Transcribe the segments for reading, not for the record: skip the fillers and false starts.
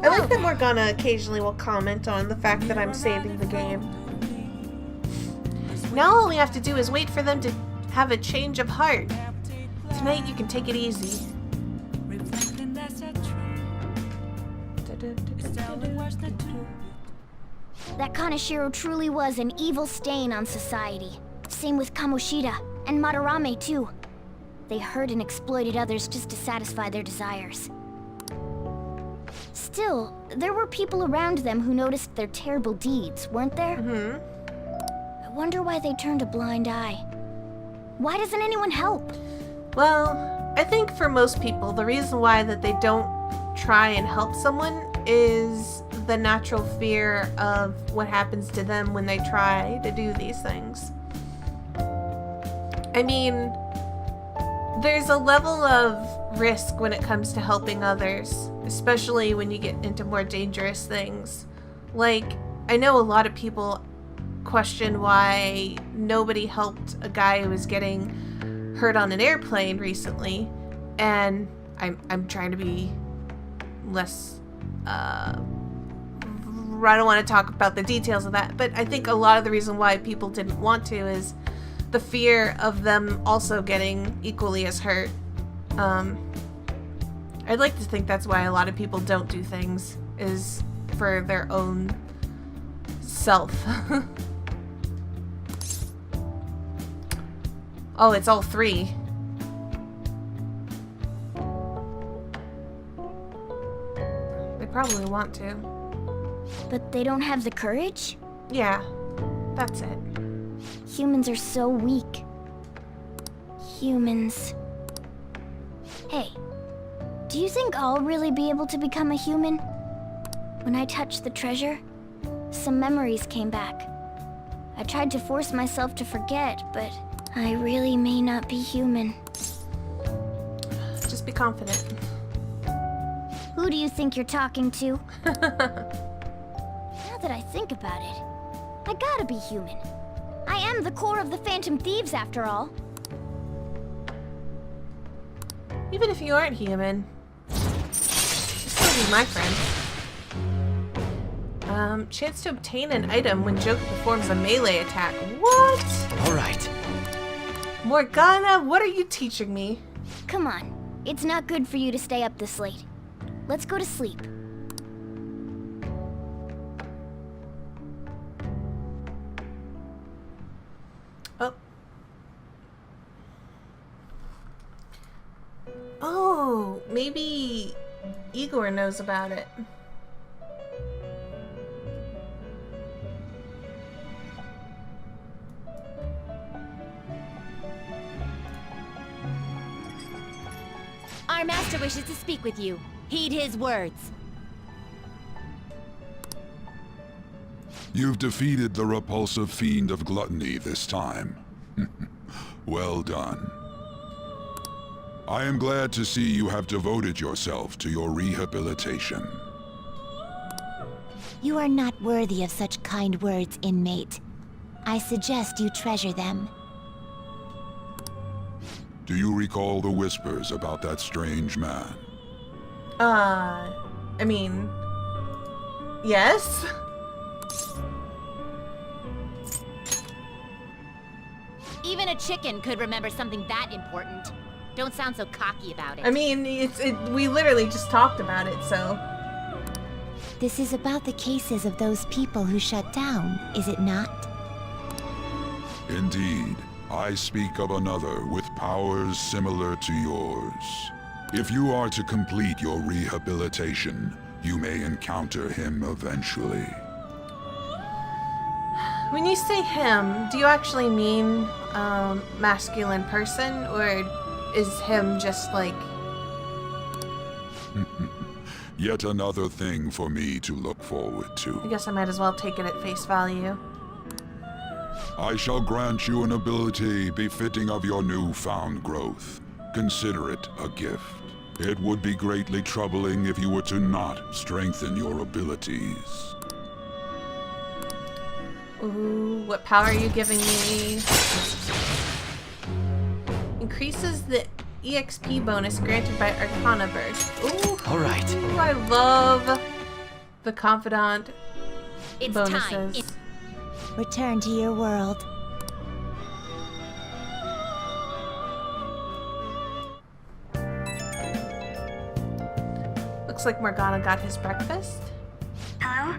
I like that Morgana occasionally will comment on the fact that I'm saving the game. Now all we have to do is wait for them to have a change of heart. Tonight you can take it easy. That Kaneshiro truly was an evil stain on society. Same with Kamoshida, and Madarame too. They hurt and exploited others just to satisfy their desires. Still, there were people around them who noticed their terrible deeds, weren't there? I wonder why they turned a blind eye. Why doesn't anyone help? Well, I think for most people, the reason why that they don't try and help someone is the natural fear of what happens to them when they try to do these things. I mean, there's a level of risk when it comes to helping others, especially when you get into more dangerous things. Like, I know a lot of people question why nobody helped a guy who was getting hurt on an airplane recently, and I'm trying to be less, I don't want to talk about the details of that, but I think a lot of the reason why people didn't want to is the fear of them also getting equally as hurt. I'd like to think that's why a lot of people don't do things, is for their own self. Oh, it's all three. They probably want to. But they don't have the courage? Yeah, that's it. Humans are so weak. Humans. Hey, do you think I'll really be able to become a human? When I touched the treasure, some memories came back. I tried to force myself to forget, but I really may not be human. Just be confident. Who do you think you're talking to? Now that I think about it, I gotta be human. I am the core of the Phantom Thieves, after all. Even if you aren't human, you'll still be my friend. Chance to obtain an item when Joker performs a melee attack. What? All right. Morgana, what are you teaching me? Come on, it's not good for you to stay up this late. Let's go to sleep. Oh, maybe Igor knows about it. Our master wishes to speak with you. Heed his words. You've defeated the repulsive fiend of gluttony this time. Well done. I am glad to see you have devoted yourself to your rehabilitation. You are not worthy of such kind words, inmate. I suggest you treasure them. Do you recall the whispers about that strange man? I mean, yes? Even a chicken could remember something that important. Don't sound so cocky about it. I mean, we literally just talked about it, so. This is about the cases of those people who shut down, is it not? Indeed. I speak of another with powers similar to yours. If you are to complete your rehabilitation, you may encounter him eventually. When you say him, do you actually mean masculine person, or is him just like... Yet another thing for me to look forward to. I guess I might as well take it at face value. I shall grant you an ability befitting of your newfound growth. Consider it a gift. It would be greatly troubling if you were to not strengthen your abilities. Ooh, what power are you giving me? Increases the EXP bonus granted by Arcana Burst. Ooh, All right. I love the Confidant It's bonuses. time. Return to your world. Looks like Morgana got his breakfast. Hello?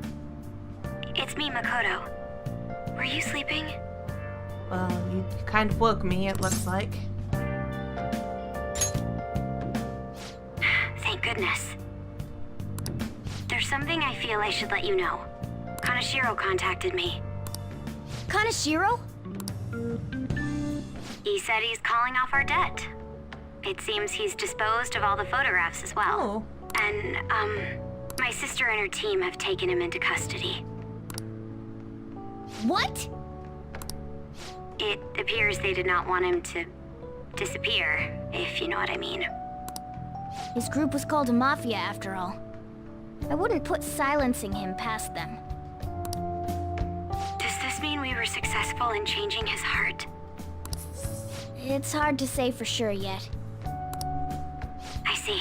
It's me, Makoto. Were you sleeping? Well, you kind of woke me, it looks like. Thank goodness. There's something I feel I should let you know. Kanashiro contacted me. Kanashiro? He said he's calling off our debt. It seems he's disposed of all the photographs as well. Oh. And, my sister and her team have taken him into custody. What? It appears they did not want him to disappear, if you know what I mean. His group was called a mafia after all. I wouldn't put silencing him past them. Does this mean we were successful in changing his heart? It's hard to say for sure yet. I see.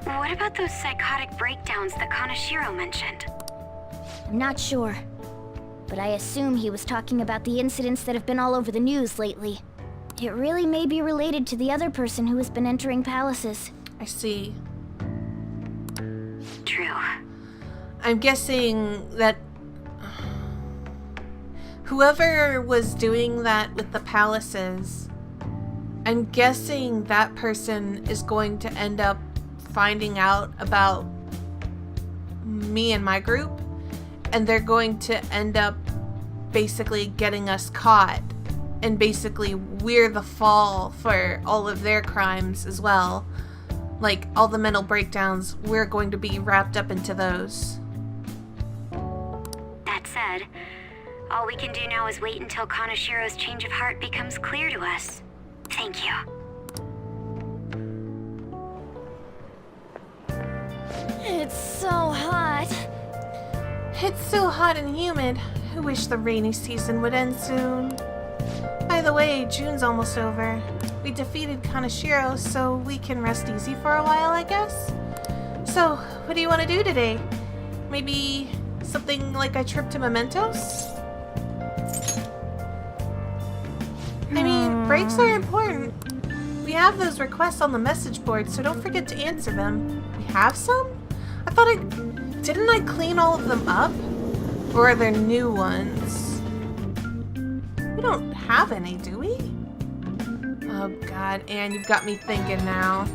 What about those psychotic breakdowns that Kanashiro mentioned? I'm not sure. But I assume he was talking about the incidents that have been all over the news lately. It really may be related to the other person who has been entering palaces. I see. True. I'm guessing that whoever was doing that with the palaces, I'm guessing that person is going to end up finding out about me and my group, and they're going to end up basically getting us caught, and basically we're the fall for all of their crimes as well. Like, all the mental breakdowns, we're going to be wrapped up into those. That said, all we can do now is wait until Kanashiro's change of heart becomes clear to us. Thank you. It's so hot. It's so hot and humid. I wish the rainy season would end soon. By the way, June's almost over. We defeated Kanashiro, so we can rest easy for a while, I guess? So, what do you want to do today? Maybe something like a trip to Mementos? I mean, breaks are important. We have those requests on the message board, so don't forget to answer them. We have some? I thought didn't I clean all of them up? Or are there new ones? We don't have any, do we? Oh god, Anne, you've got me thinking now.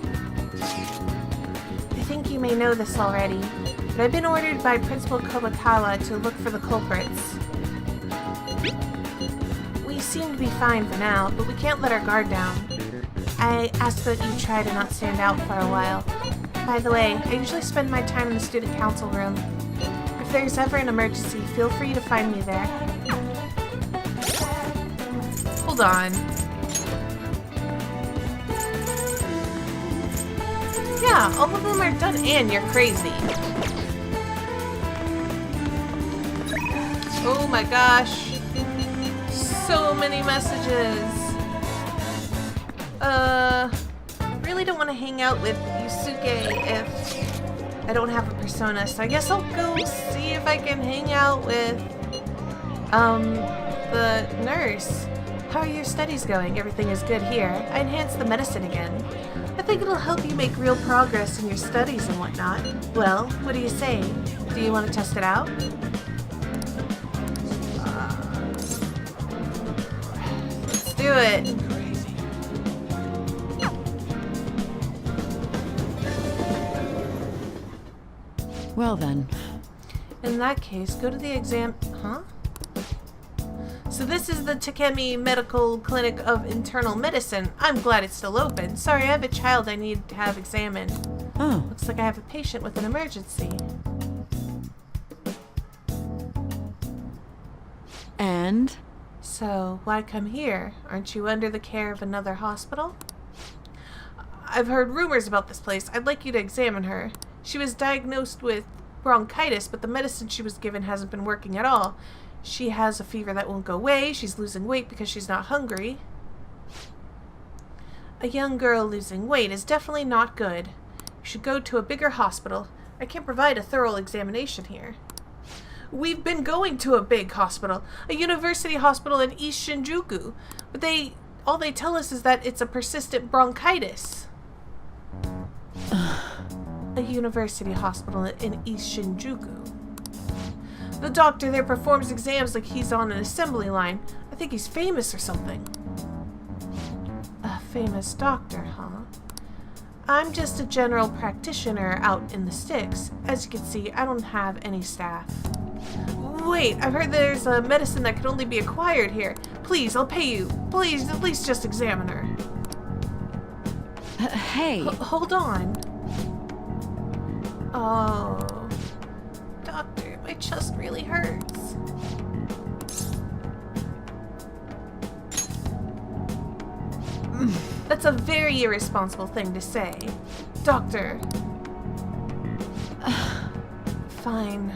I think you may know this already, but I've been ordered by Principal Kobakawa to look for the culprits. We seem to be fine for now, but we can't let our guard down. I ask that you try to not stand out for a while. By the way, I usually spend my time in the student council room. If there's ever an emergency, feel free to find me there. Hold on. Yeah, all of them are done, and you're crazy. Oh my gosh. So many messages. Really don't want to hang out with Yusuke if I don't have a persona, so I guess I'll go see if I can hang out with, the nurse. How are your studies going? Everything is good here. I enhanced the medicine again. I think it'll help you make real progress in your studies and whatnot. Well, what do you say? Do you want to test it out? Let's do it. Well then. In that case, go to the exam... Huh? So this is the Takemi Medical Clinic of Internal Medicine. I'm glad it's still open. Sorry, I have a child I need to have examined. Oh. Looks like I have a patient with an emergency. And? So, why come here? Aren't you under the care of another hospital? I've heard rumors about this place. I'd like you to examine her. She was diagnosed with bronchitis, but the medicine she was given hasn't been working at all. She has a fever that won't go away. She's losing weight because she's not hungry. A young girl losing weight is definitely not good. You should go to a bigger hospital. I can't provide a thorough examination here. We've been going to a big hospital, a university hospital in East Shinjuku, but all they tell us is that it's a persistent bronchitis. A university hospital in East Shinjuku. The doctor there performs exams like he's on an assembly line. I think he's famous or something. A famous doctor, huh? I'm just a general practitioner out in the sticks. As you can see, I don't have any staff. Wait, I've heard there's a medicine that can only be acquired here. Please, I'll pay you. Please, at least just examine her. Hey. Hold on. Oh. Doctor, my chest really hurts. That's a very irresponsible thing to say. Doctor. Fine.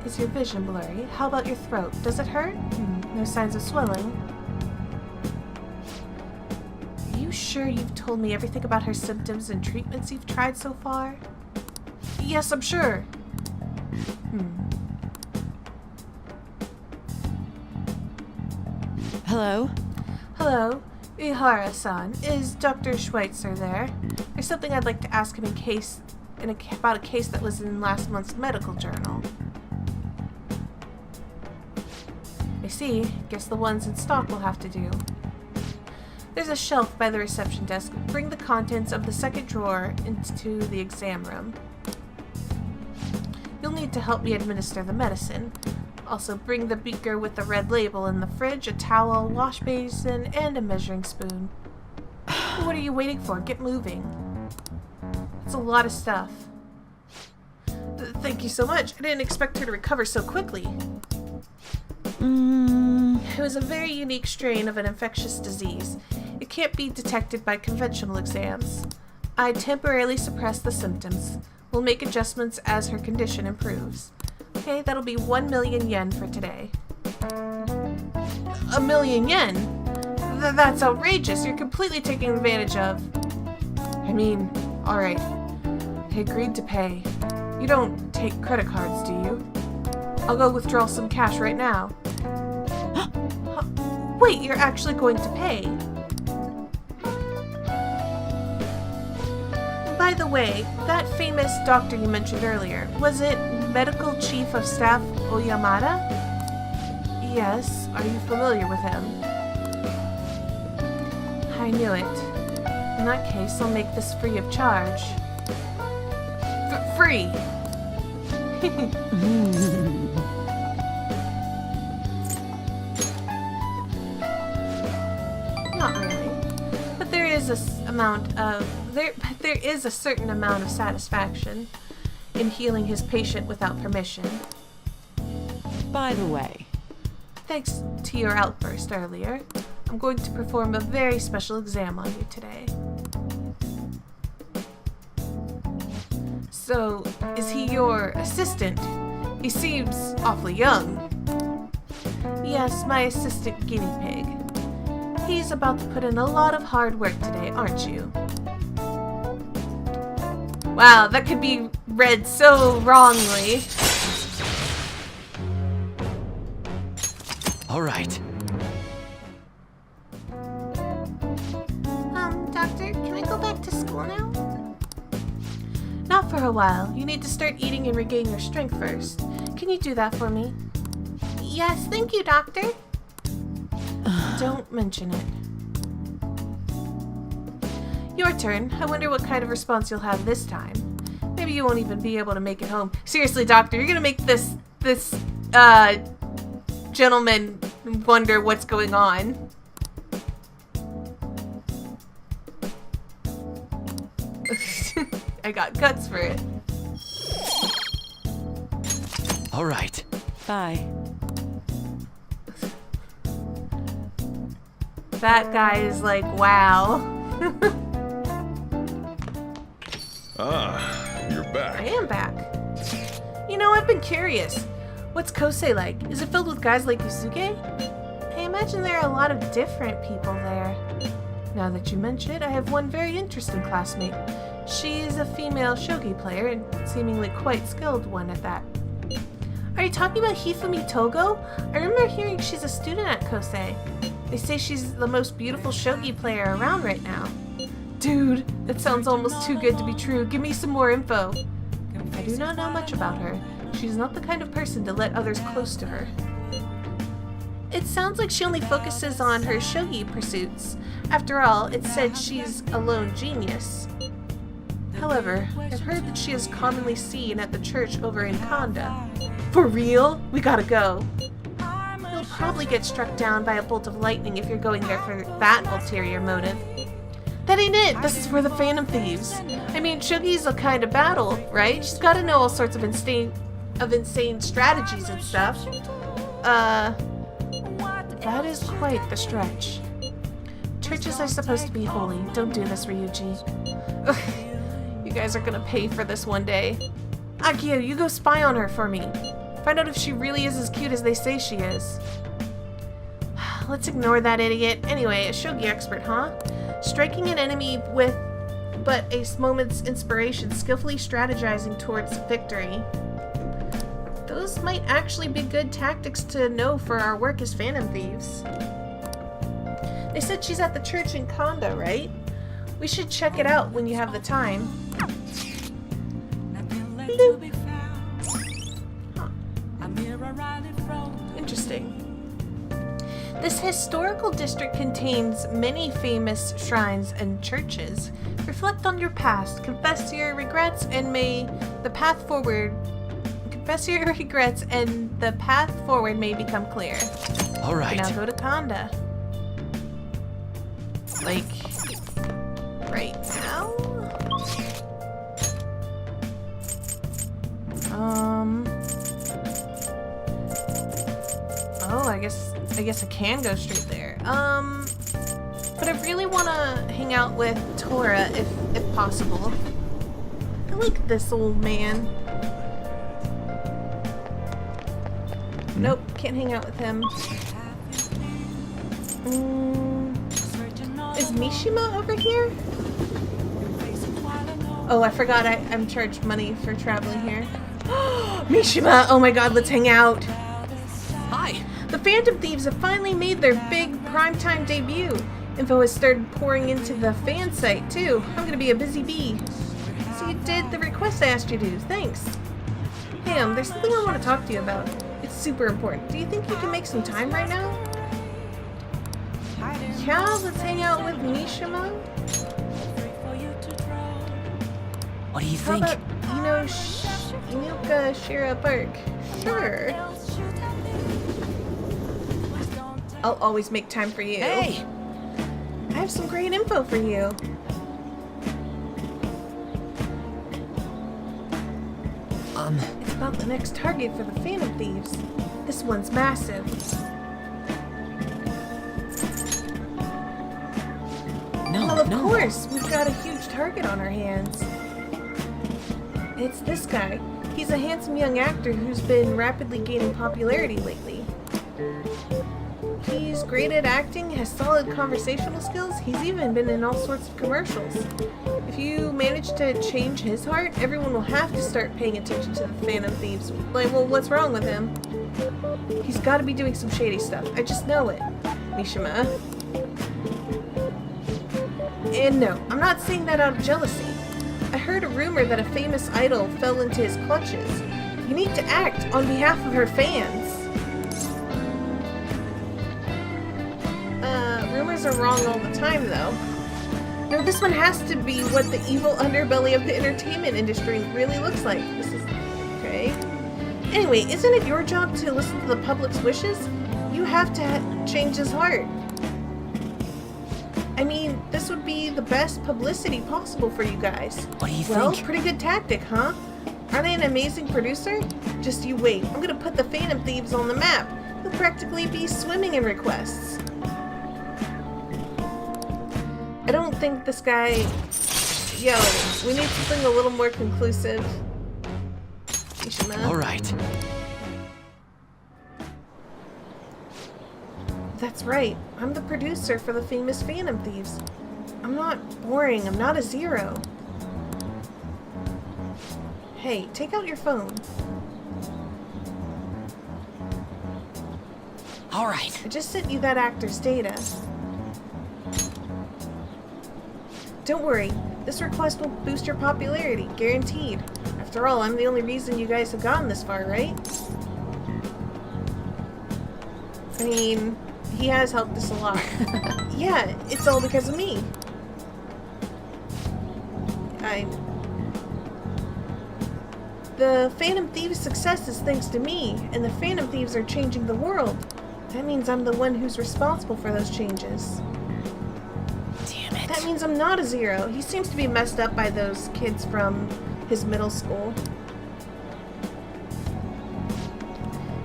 Is your vision blurry? How about your throat? Does it hurt? No signs of swelling? Are you sure you've told me everything about her symptoms and treatments you've tried so far? Yes, I'm sure. Hello? Hello, Ihara-san. Is Dr. Schweitzer there? There's something I'd like to ask him about a case that was in last month's medical journal. I see. Guess the ones in stock will have to do. There's a shelf by the reception desk. Bring the contents of the second drawer into the exam room. You'll need to help me administer the medicine. Also, bring the beaker with the red label in the fridge, a towel, wash basin, and a measuring spoon. What are you waiting for? Get moving. It's a lot of stuff. Thank you so much. I didn't expect her to recover so quickly. It was a very unique strain of an infectious disease. It can't be detected by conventional exams. I temporarily suppress the symptoms. We'll make adjustments as her condition improves. Okay, that'll be 1 million yen for today. 1 million yen? That's outrageous. You're completely taking advantage of... I mean, alright. I agreed to pay. You don't take credit cards, do you? I'll go withdraw some cash right now. Wait, you're actually going to pay? By the way, that famous doctor you mentioned earlier, was it Medical Chief of Staff Oyamada? Yes, are you familiar with him? I knew it. In that case, I'll make this free of charge. Free! Not really. But there is a certain amount of satisfaction in healing his patient without permission. By the way, Thanks to your outburst earlier, I'm going to perform a very special exam on you today. So, is he your assistant? He seems awfully young. Yes, my assistant guinea pig. He's about to put in a lot of hard work today, aren't you? Wow, that could be read so wrongly. All right. Doctor, can I go back to school now? Not for a while. You need to start eating and regain your strength first. Can you do that for me? Yes, thank you, Doctor. Don't mention it. Your turn. I wonder what kind of response you'll have this time. Maybe you won't even be able to make it home. Seriously, Doctor, you're gonna make this gentleman wonder what's going on. I got guts for it. All right. bye. That guy is like, wow. You're back. I am back. You know, I've been curious. What's Kosei like? Is it filled with guys like Yusuke? I imagine there are a lot of different people there. Now that you mention it, I have one very interesting classmate. She's a female shogi player, and seemingly quite skilled one at that. Are you talking about Hifumi Togo? I remember hearing she's a student at Kosei. They say she's the most beautiful shogi player around right now. Dude, that sounds almost too good to be true. Give me some more info. I do not know much about her. She's not the kind of person to let others close to her. It sounds like she only focuses on her shogi pursuits. After all, it said she's a lone genius. However, I've heard that she is commonly seen at the church over in Kanda. For real? We gotta go. You'll probably get struck down by a bolt of lightning if you're going there for that ulterior motive. That ain't it! This is for the Phantom Thieves. I mean, Shogi's a kind of battle, right? She's gotta know all sorts of insane strategies and stuff. That is quite the stretch. Churches are supposed to be holy. Don't do this, Ryuji. You guys are gonna pay for this one day. Akio, you go spy on her for me. Find out if she really is as cute as they say she is. Let's ignore that idiot. Anyway, a shogi expert, huh? Striking an enemy with but a moment's inspiration, skillfully strategizing towards victory. Those might actually be good tactics to know for our work as Phantom Thieves. They said she's at the church in Kanda, right? We should check it out when you have the time. Huh. Interesting. This historical district contains many famous shrines and churches. Reflect on your past, confess your regrets, and may the path forward may become clear. All right. Now go to Kanda. Like, right now? Oh, I guess I can go straight there. But I really want to hang out with Tora if possible. I like this old man. Nope, can't hang out with him. Is Mishima over here? Oh, I forgot I'm charged money for traveling here. Mishima! Oh my god, let's hang out! Hi. The Phantom Thieves have finally made their big primetime debut. Info has started pouring into the fan site, too. I'm gonna be a busy bee. So you did the request I asked you to do. Thanks. Hey, there's something I want to talk to you about. It's super important. Do you think you can make some time right now? Yeah, let's hang out with Mishima. What do you How think? about, Inuka Shira Park? Sure. I'll always make time for you. Hey! I have some great info for you. It's about the next target for the Phantom Thieves. This one's massive. Well, of course, we've got a huge target on our hands. It's this guy. He's a handsome young actor who's been rapidly gaining popularity lately. He's great at acting, has solid conversational skills, he's even been in all sorts of commercials. If you manage to change his heart, everyone will have to start paying attention to the Phantom Thieves. Like, well, what's wrong with him? He's got to be doing some shady stuff. I just know it. Mishima. And no, I'm not saying that out of jealousy. I heard a rumor that a famous idol fell into his clutches. You need to act on behalf of her fans. Rumors are wrong all the time, though. No, this one has to be what the evil underbelly of the entertainment industry really looks like. This is... okay. Anyway, isn't it your job to listen to the public's wishes? You have to change his heart. I mean, this would be the best publicity possible for you guys. What do you Well, think? pretty good tactic, huh? Aren't I an amazing producer? Just you wait. I'm gonna put the Phantom Thieves on the map. You'll practically be swimming in requests. I don't think this guy... Yo, we need something a little more conclusive. Mishima. All right. that's right. I'm the producer for the famous Phantom Thieves. I'm not boring. I'm not a zero. Hey, take out your phone. All right. I just sent you that actor's data. Don't worry. This request will boost your popularity, guaranteed. After all, I'm the only reason you guys have gotten this far, right? I mean, he has helped us a lot. Yeah, it's all because of me. The Phantom Thieves' success is thanks to me, and the Phantom Thieves are changing the world. That means I'm the one who's responsible for those changes. Damn it. That means I'm not a zero. He seems to be messed up by those kids from his middle school.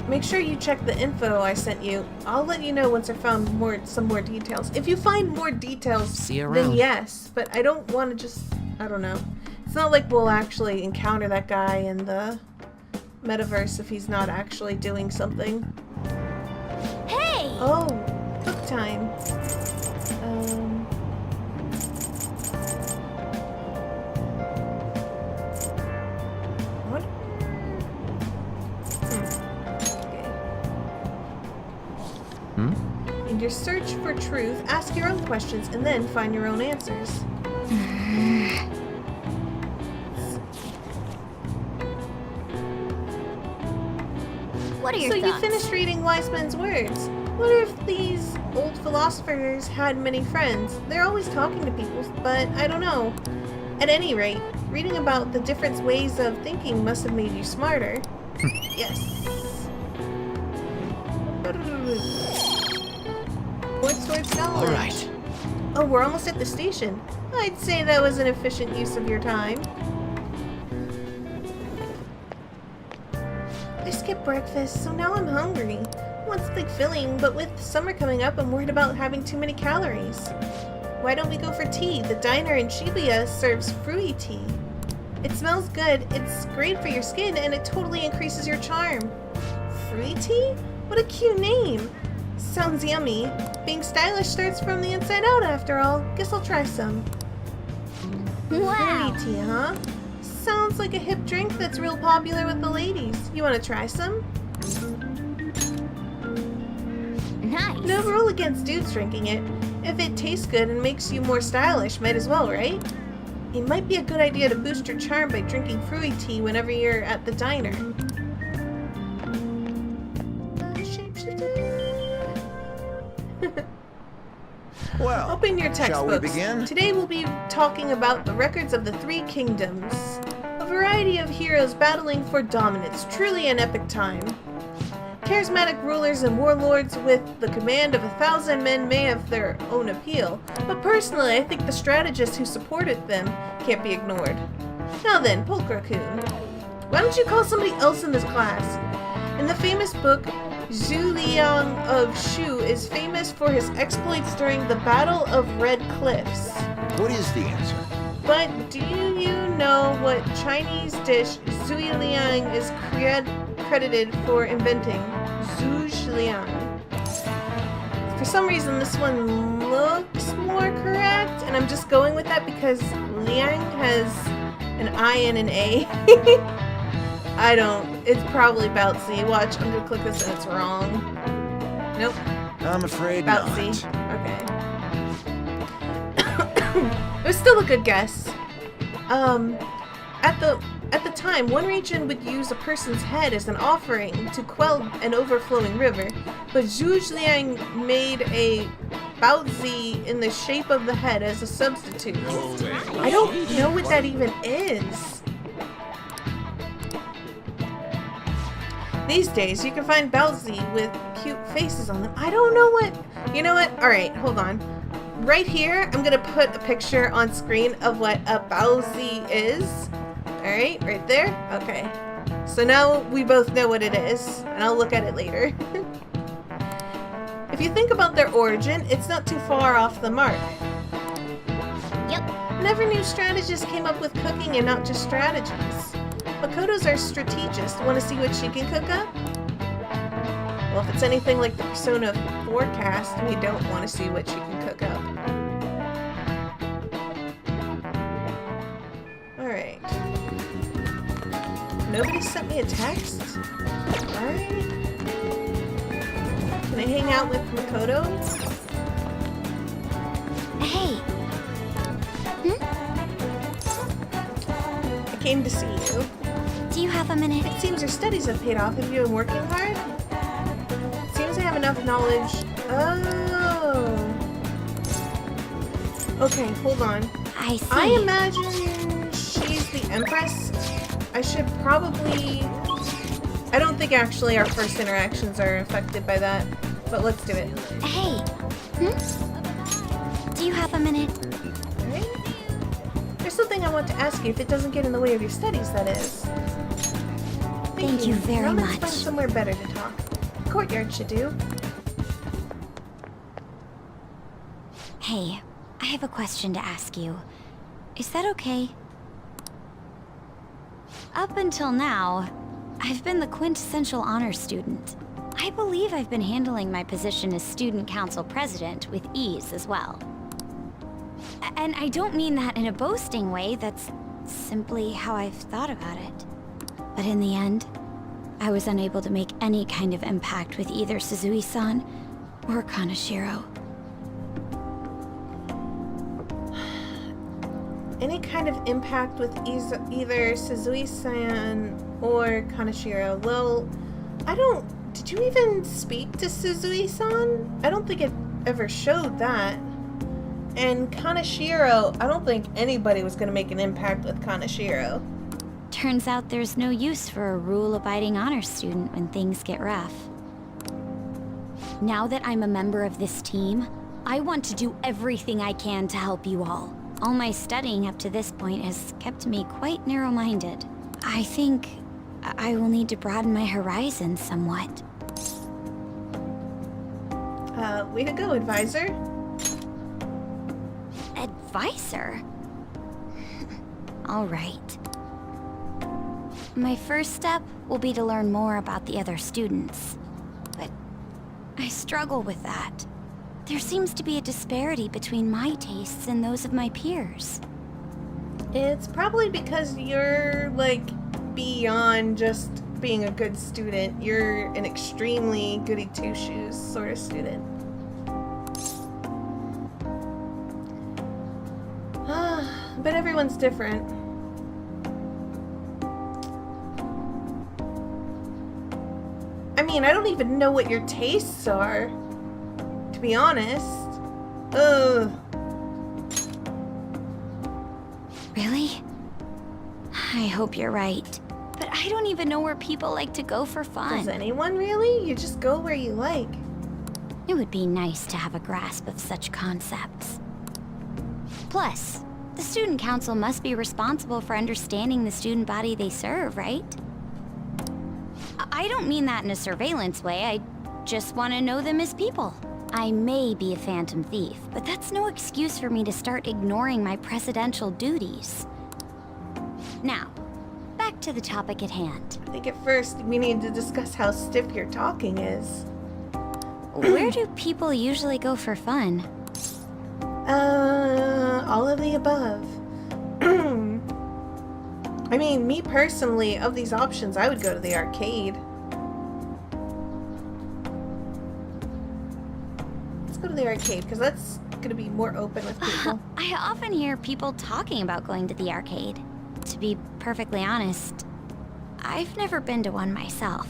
Make sure you check the info I sent you. I'll let you know once I found some more details. If you find more details, See you then around. yes. But I don't want to just... I don't know. It's not like we'll actually encounter that guy in the metaverse if he's not actually doing something. Hey! Oh, book time. What? Okay. In your search for truth, ask your own questions and then find your own answers. What are your So thoughts? you finished reading Wise Men's Words. What if these old philosophers had many friends? They're always talking to people, but I don't know. At any rate, reading about the different ways of thinking must have made you smarter. Yes. What's towards knowledge? All right. Oh, we're almost at the station. I'd say that was an efficient use of your time. I skipped breakfast, so now I'm hungry. I want something filling, but with summer coming up, I'm worried about having too many calories. Why don't we go for tea? The diner in Shibuya serves fruity tea. It smells good, it's great for your skin, and it totally increases your charm. Fruity tea? What a cute name! Sounds yummy. Being stylish starts from the inside out, after all. Guess I'll try some. Wow! Fruity tea, huh? Sounds like a hip drink that's real popular with the ladies. You want to try some? Nice! No rule against dudes drinking it. If it tastes good and makes you more stylish, might as well, right? It might be a good idea to boost your charm by drinking fruity tea whenever you're at the diner. Well, Open your textbooks. shall we begin? Today we'll be talking about the records of the Three Kingdoms. A variety of heroes battling for dominance. Truly an epic time. Charismatic rulers and warlords with the command of 1,000 men may have their own appeal, but personally I think the strategists who supported them can't be ignored. Now then, Polkra-kun, why don't you call somebody else in this class? In the famous book, Zhu Liang of Shu is famous for his exploits during the Battle of Red Cliffs. what is the answer? But do you know what Chinese dish Zhu Liang is credited for inventing? Zhu Liang. For some reason, this one looks more correct, and I'm just going with that because Liang has an I and an A. I don't. It's probably Bouncy. Watch, I'm gonna click this and it's wrong. Nope. I'm afraid Bouncy. not. Okay. It was still a good guess. At the time, one region would use a person's head as an offering to quell an overflowing river, but Zhu Liang made a baozi in the shape of the head as a substitute. I don't know what that even is. These days, you can find baozi with cute faces on them. I don't know what... You know what? Alright, hold on. Right here, I'm gonna put a picture on screen of what a baozi is. Alright, right there? Okay. So now we both know what it is, and I'll look at it later. If you think about their origin, it's not too far off the mark. Yep. Never knew strategists came up with cooking and not just strategies. Makoto's our strategist. Want to see what she can cook up? Well, if it's anything like the Persona 4 cast, we don't want to see what she can cook up. Alright. Nobody sent me a text? Alright. Can I hang out with Makoto? Hey. I came to see you. Do you have a minute? It seems your studies have paid off. Have you been working hard? It seems I have enough knowledge. Oh. Okay, hold on. I see. I imagine she's the Empress. I should probably... I don't think actually our first interactions are affected by that, but let's do it. Hey. Do you have a minute? Alright. There's something I want to ask you if it doesn't get in the way of your studies, that is. Thank you very now let's much. find somewhere better to talk. The courtyard should do. Hey, I have a question to ask you. Is that okay? Up until now, I've been the quintessential honor student. I believe I've been handling my position as student council president with ease as well. And I don't mean that in a boasting way, that's simply how I've thought about it. But in the end, I was unable to make any kind of impact with either Suzui-san or Kaneshiro. Any kind of impact with either Suzui-san or Kaneshiro? Well, I don't... Did you even speak to Suzui-san? I don't think it ever showed that. And Kaneshiro, I don't think anybody was going to make an impact with Kaneshiro. Turns out there's no use for a rule-abiding honor student when things get rough. Now that I'm a member of this team, I want to do everything I can to help you all. All my studying up to this point has kept me quite narrow-minded. I think I will need to broaden my horizons somewhat. Way to go, advisor. Advisor? All right. My first step will be to learn more about the other students. But I struggle with that. There seems to be a disparity between my tastes and those of my peers. It's probably because you're, like, beyond just being a good student. You're an extremely goody-two-shoes sort of student. But everyone's different. I mean, I don't even know what your tastes are, to be honest. Ugh. Really? I hope you're right. But I don't even know where people like to go for fun. Does anyone really? You just go where you like. It would be nice to have a grasp of such concepts. Plus, the student council must be responsible for understanding the student body they serve, right? I don't mean that in a surveillance way, I just want to know them as people. I may be a phantom thief, but that's no excuse for me to start ignoring my presidential duties. Now, back to the topic at hand. I think at first we need to discuss how stiff your talking is. Where do people usually go for fun? All of the above. I mean, me personally, of these options, I would go to the arcade. Let's go to the arcade, because that's going to be more open with people. I often hear people talking about going to the arcade. To be perfectly honest, I've never been to one myself.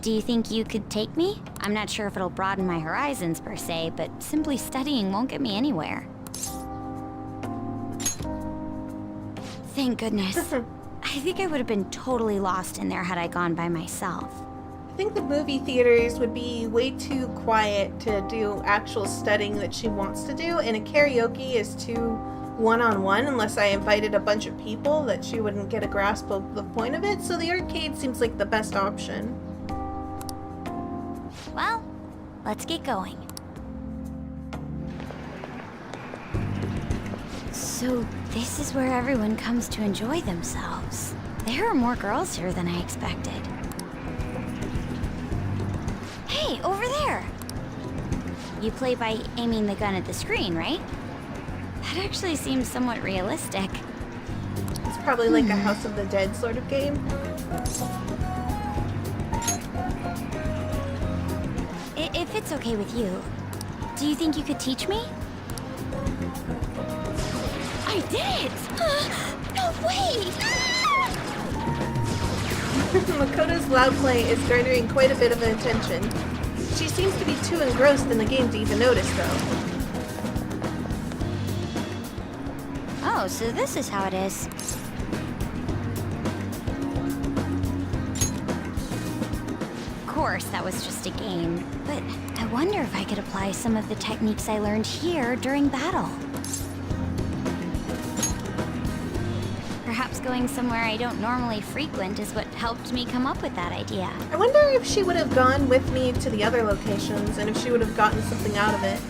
Do you think you could take me? I'm not sure if it'll broaden my horizons per se, but simply studying won't get me anywhere. Thank goodness. I think I would have been totally lost in there had I gone by myself. I think the movie theaters would be way too quiet to do actual studying that she wants to do, and a karaoke is too one-on-one unless I invited a bunch of people that she wouldn't get a grasp of the point of it, so the arcade seems like the best option. Well, let's get going. So this is where everyone comes to enjoy themselves. There are more girls here than I expected. You play by aiming the gun at the screen, right? That actually seems somewhat realistic. It's probably like a House of the Dead sort of game. If it's okay with you, do you think you could teach me? I did it! No way! Makoto's loud play is garnering quite a bit of attention. She seems to be too engrossed in the game to even notice, though. Oh, so this is how it is. Of course, that was just a game, but I wonder if I could apply some of the techniques I learned here during battle. Perhaps going somewhere I don't normally frequent is what helped me come up with that idea. I wonder if she would have gone with me to the other locations and if she would have gotten something out of it.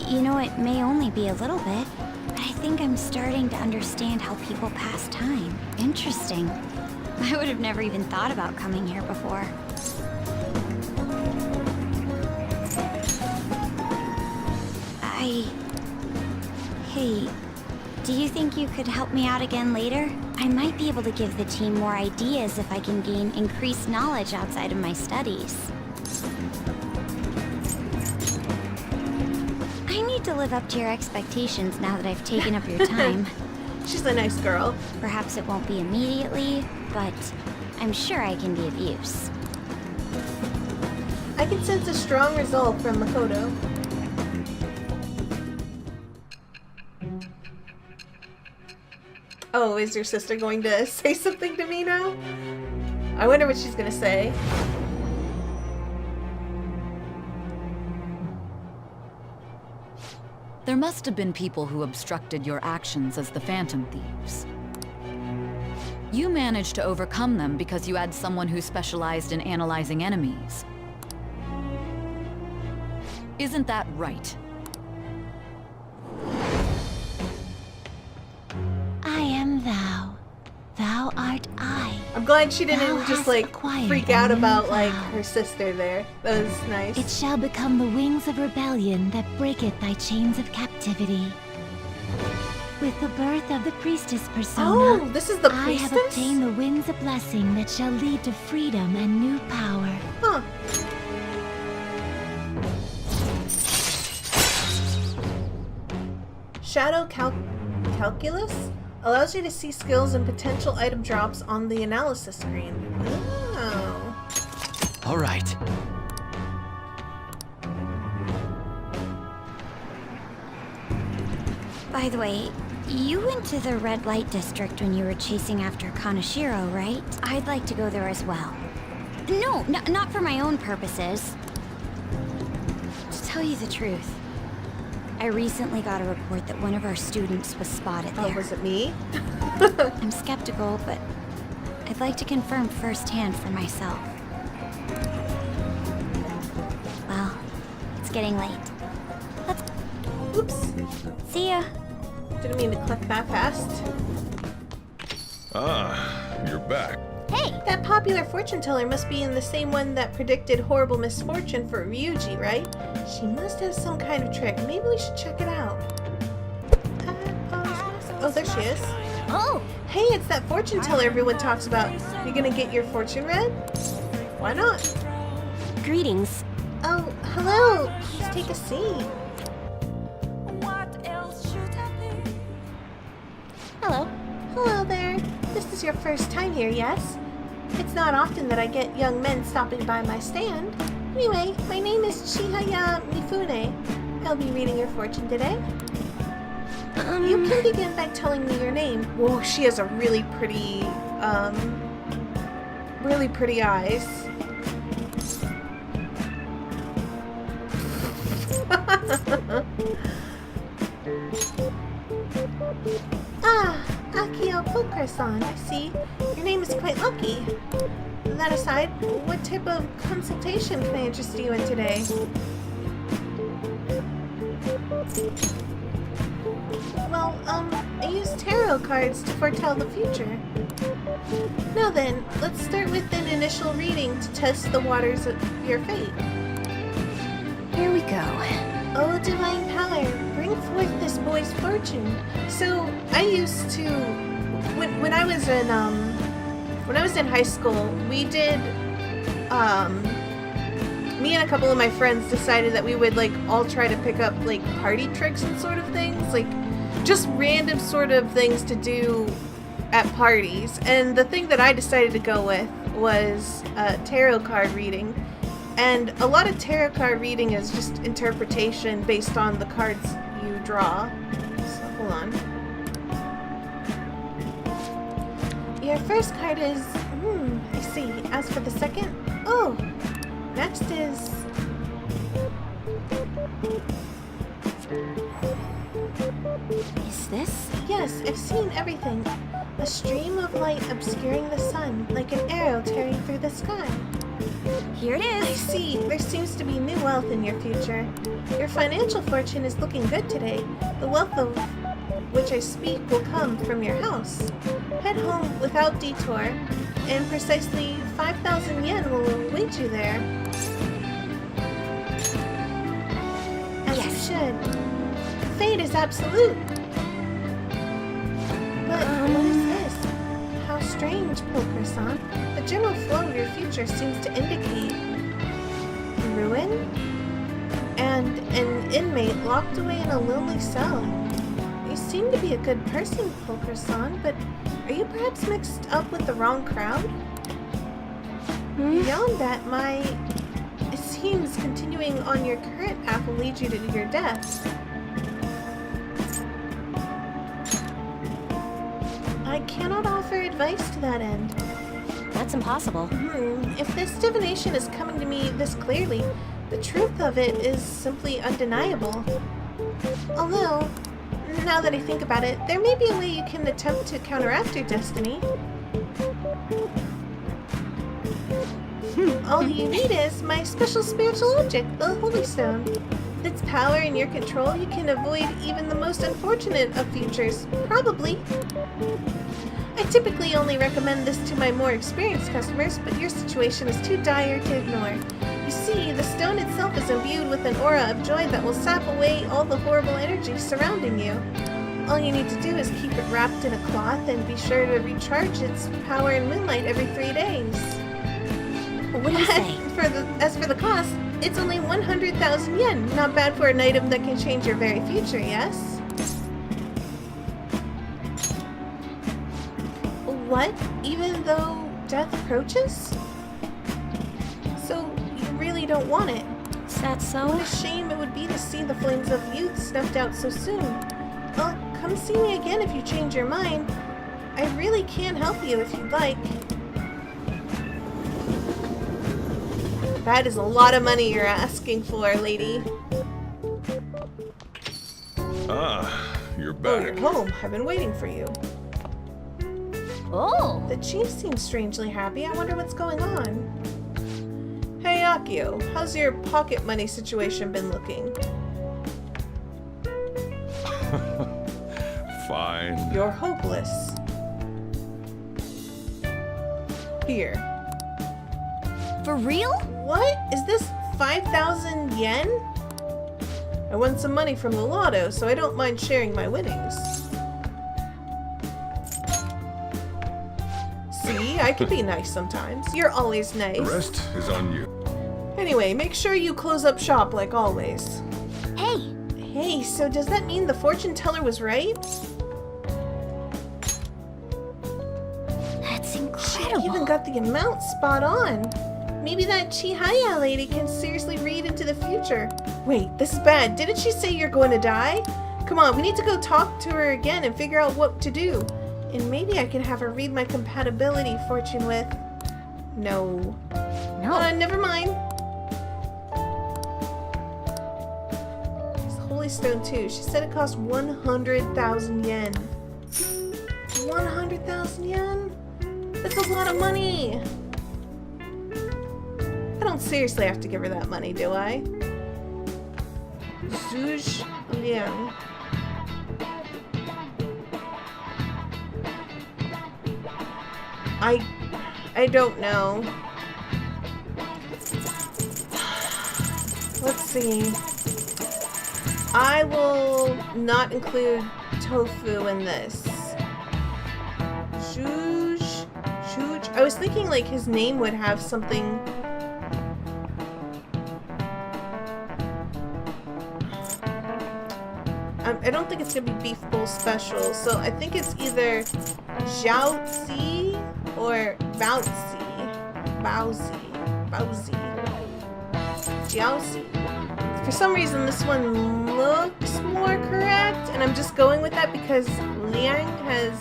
You know, it may only be a little bit, but I think I'm starting to understand how people pass time. Interesting. I would have never even thought about coming here before. Hey, do you think you could help me out again later? I might be able to give the team more ideas if I can gain increased knowledge outside of my studies. I need to live up to your expectations now that I've taken up your time. She's a nice girl. Perhaps it won't be immediately, but I'm sure I can be of use. I can sense a strong resolve from Makoto. Oh, is your sister going to say something to me now? I wonder what she's going to say. There must have been people who obstructed your actions as the Phantom Thieves. You managed to overcome them because you had someone who specialized in analyzing enemies. Isn't that right? I am thou. Thou art I. I'm glad she Thou didn't just hast like acquired freak a out new about like vow. her sister there. That was nice. It shall become the wings of rebellion that breaketh thy chains of captivity. With the birth of the priestess persona, Oh, this is the I have priestess? obtained the winds of blessing that shall lead to freedom and new power. Huh. Shadow Calculus allows you to see skills and potential item drops on the analysis screen. Oh. All right. By the way, you went to the red light district when you were chasing after Kaneshiro, right? I'd like to go there as well. No, not for my own purposes. To tell you the truth, I recently got a report that one of our students was spotted Oh, there. was it me? I'm skeptical, but I'd like to confirm firsthand for myself. Well, it's getting late. Let's Oops. see ya. Didn't mean to click that fast. Ah, you're back. Hey, That popular fortune teller must be in the same one that predicted horrible misfortune for Ryuji, right? She must have some kind of trick. Maybe we should check it out. Oh, there she is. oh, Hey, it's that fortune teller everyone talks about. You gonna get your fortune read? Why not? greetings. Oh, hello. Please take a seat. Hello. Hello there. This is your first time here, yes? It's not often that I get young men stopping by my stand. Anyway, my name is Chihaya Mifune. I'll be reading your fortune today. You can begin by telling me your name. Whoa, she has a really pretty eyes. Ah, Akio Pokra-san, I see. Your name is quite lucky. That aside, what type of consultation can I interest you in today? Well, I use tarot cards to foretell the future. Now then, let's start with an initial reading to test the waters of your fate. fortune. So I used to, when I was in high school, we did, me and a couple of my friends decided that we would like all try to pick up like party tricks and sort of things, like just random sort of things to do at parties. And the thing that I decided to go with was tarot card reading. And a lot of tarot card reading is just interpretation based on the cards you draw. So, hold on. Your first card is, I see. As for the second, oh, next is... Is this? Yes, I've seen everything. A stream of light obscuring the sun, like an arrow tearing through the sky. Here it I is. see. There seems to be new wealth in your future. Your financial fortune is looking good today. The wealth of which I speak will come from your house. Head home without detour, and precisely 5,000 yen will await you there. As you should. Fate is absolute. But what is this? How strange, Pilker-san. The general flow of your future seems to indicate ruin and an inmate locked away in a lonely cell. You seem to be a good person, Pilker-san, but are you perhaps mixed up with the wrong crowd? Beyond that, it seems continuing on your current path will lead you to your death. I cannot offer advice to that end. That's impossible. If this divination is coming to me this clearly, the truth of it is simply undeniable. Although, now that I think about it, there may be a way you can attempt to counteract your destiny. All you need is my special spiritual object, the Holy Stone. With its power and your control, you can avoid even the most unfortunate of futures, probably. I typically only recommend this to my more experienced customers, but your situation is too dire to ignore. You see, the stone itself is imbued with an aura of joy that will sap away all the horrible energy surrounding you. All you need to do is keep it wrapped in a cloth and be sure to recharge its power in moonlight every 3 days. What do you say? As for the cost, it's only 100,000 yen. Not bad for an item that can change your very future, yes? What? Even though death approaches? So, you really don't want it? Is that so? What a shame it would be to see the flames of youth snuffed out so soon. Well, come see me again if you change your mind. I really can help you if you'd like. That is a lot of money you're asking for, lady. Ah, you're Oh, back. you're home. I've been waiting for you. Oh. The chief seems strangely happy. I wonder what's going on. Hey, Akio, how's your pocket money situation been looking? Fine. You're hopeless. Here. For real? What? Is this 5,000 yen? I won some money from the lotto, so I don't mind sharing my winnings. See, I can be nice sometimes. You're always nice. The rest is on you. Anyway, make sure you close up shop like always. Hey, Hey, so does that mean the fortune teller was right? that's She incredible. even got the amount spot on. Maybe that Chihaya lady can seriously read into the future. Wait, this is bad. Didn't she say you're going to die? Come on, we need to go talk to her again and figure out what to do. And maybe I can have her read my compatibility fortune with... No. No. Never mind. It's Holy Stone too. She said it cost 100,000 yen. 100,000 yen? That's a lot of money. I don't seriously have to give her that money, do I? Zhuge Liang. I don't know. Let's see. I will not include tofu in this. Shuj. I was thinking like his name would have something. I don't think it's gonna be beef bowl special, so I think it's either Jiaozi or Baozi. Jiaozi. For some reason, this one looks more correct, and I'm just going with that because Liang has